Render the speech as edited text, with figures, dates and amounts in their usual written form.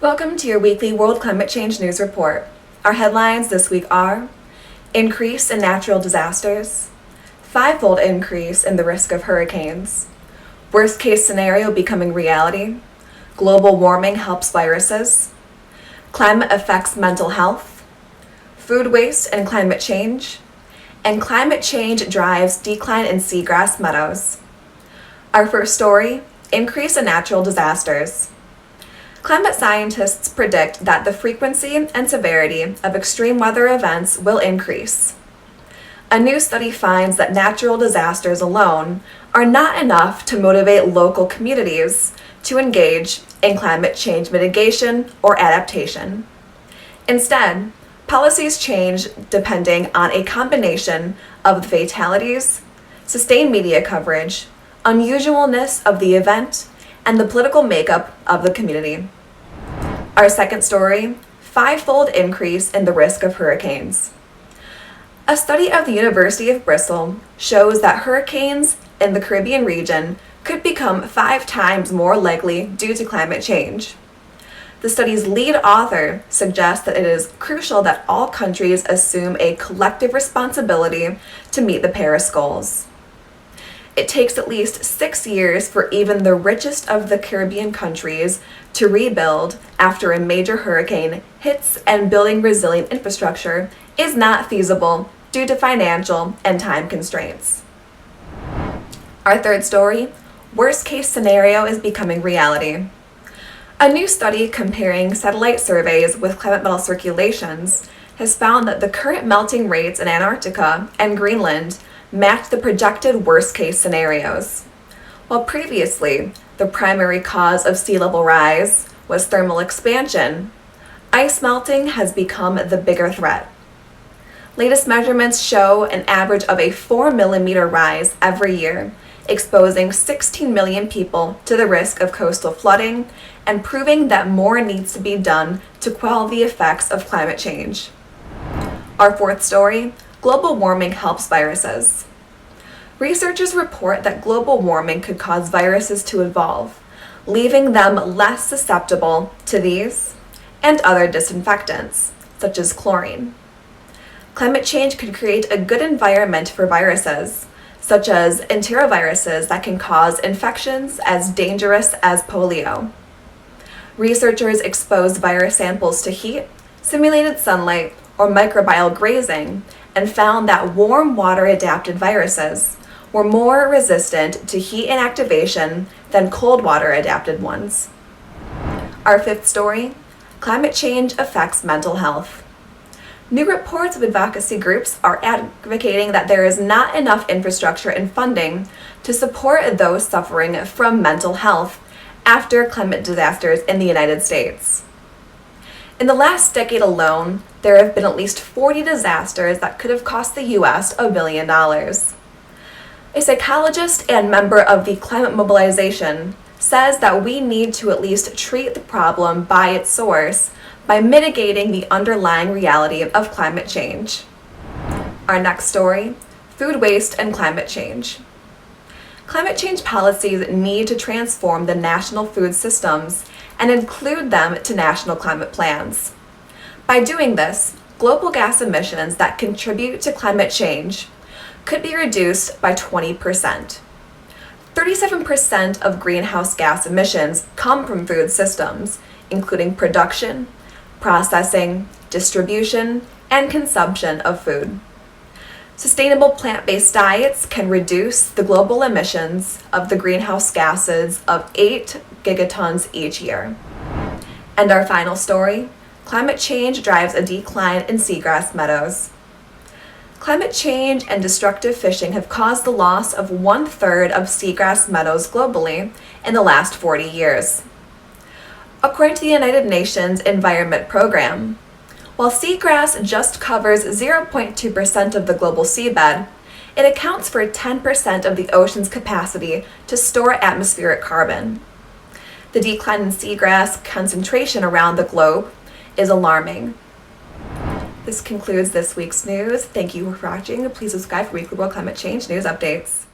Welcome to your weekly World Climate Change News Report. Our headlines this week are: increase in natural disasters, fivefold increase in the risk of hurricanes, worst case scenario becoming reality, global warming helps viruses, climate affects mental health, food waste and climate change, and climate change drives decline in seagrass meadows. Our first story: increase in natural disasters. Climate scientists predict that the frequency and severity of extreme weather events will increase. A new study finds that natural disasters alone are not enough to motivate local communities to engage in climate change mitigation or adaptation. Instead, policies change depending on a combination of the fatalities, sustained media coverage, unusualness of the event, and the political makeup of the community. Our second story: fivefold increase in the risk of hurricanes. A study of the University of Bristol shows that hurricanes in the Caribbean region could become 5 times more likely due to climate change. The study's lead author suggests that it is crucial that all countries assume a collective responsibility to meet the Paris goals. It takes at least 6 years for even the richest of the Caribbean countries to rebuild after a major hurricane hits, and building resilient infrastructure is not feasible due to financial and time constraints. Our third story: worst case scenario is becoming reality. A new study comparing satellite surveys with climate model circulations has found that the current melting rates in Antarctica and Greenland match the projected worst-case scenarios. While previously the primary cause of sea level rise was thermal expansion, ice melting has become the bigger threat. Latest measurements show an average of a 4 millimeter rise every year, exposing 16 million people to the risk of coastal flooding and proving that more needs to be done to quell the effects of climate change. Our fourth story: global warming helps viruses. Researchers report that global warming could cause viruses to evolve, leaving them less susceptible to these and other disinfectants, such as chlorine. Climate change could create a good environment for viruses, such as enteroviruses that can cause infections as dangerous as polio. Researchers exposed virus samples to heat, simulated sunlight, or microbial grazing, and found that warm water-adapted viruses were more resistant to heat inactivation than cold water-adapted ones. Our fifth story: climate change affects mental health. New reports of advocacy groups are advocating that there is not enough infrastructure and funding to support those suffering from mental health after climate disasters in the United States. In the last decade alone, there have been at least 40 disasters that could have cost the U.S. $1 billion. A psychologist and member of the Climate Mobilization says that we need to at least treat the problem by its source by mitigating the underlying reality of climate change. Our next story: food waste and climate change. Climate change policies need to transform the national food systems and include them to national climate plans. By doing this, global gas emissions that contribute to climate change could be reduced by 20%. 37% of greenhouse gas emissions come from food systems, including production, processing, distribution, and consumption of food. Sustainable plant-based diets can reduce the global emissions of the greenhouse gases of 8 gigatons each year. And our final story: climate change drives a decline in seagrass meadows. Climate change and destructive fishing have caused the loss of 1/3 of seagrass meadows globally in the last 40 years. According to the United Nations Environment Program, while seagrass just covers 0.2% of the global seabed, it accounts for 10% of the ocean's capacity to store atmospheric carbon. The decline in seagrass concentration around the globe is alarming. This concludes this week's news. Thank you for watching. Please subscribe for weekly World Climate Change news updates.